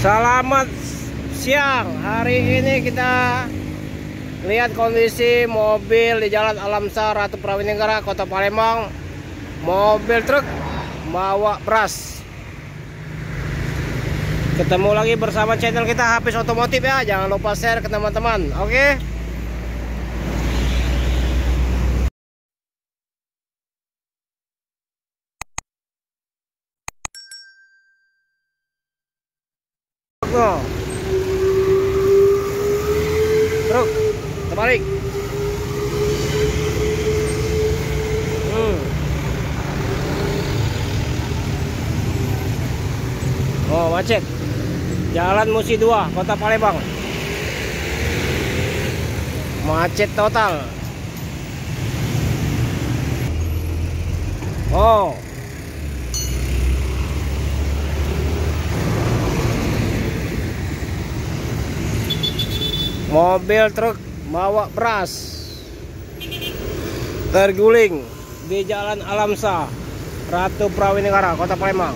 Selamat siang. Hari ini kita lihat kondisi mobil di Jalan Alamsyah Ratu Prawijinegara, Kota Palembang. Mobil truk bawa beras. Ketemu lagi bersama channel kita Hafiz Otomotif ya. Jangan lupa share ke teman-teman. Oke. Truk terbalik. Oh, macet. Jalan Musi 2, Kota Palembang. Macet total. Oh. Mobil truk bawa beras terguling di Jalan Alamsyah Ratu Prawijinegara, Kota Palembang.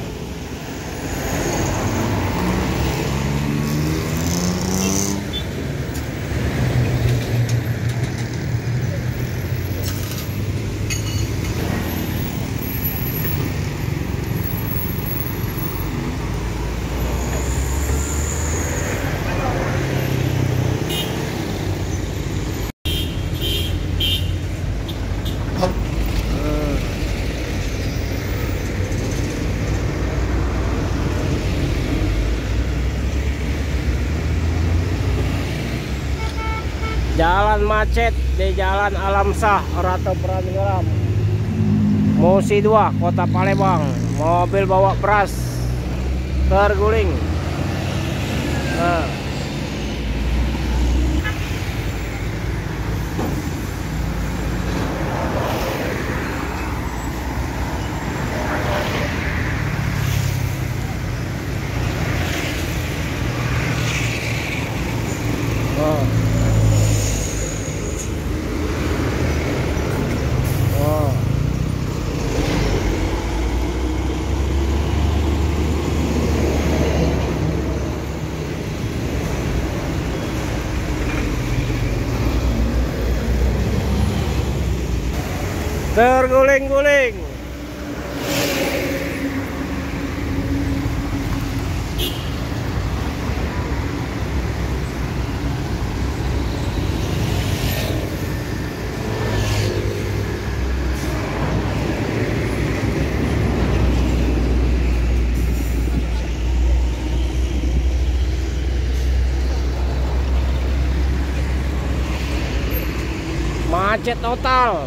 Jalan macet di Jalan Alamsyah Ratu Prawijinegara, Musi 2, Kota Palembang. Mobil bawa beras terguling. Terguling-guling. Macet total.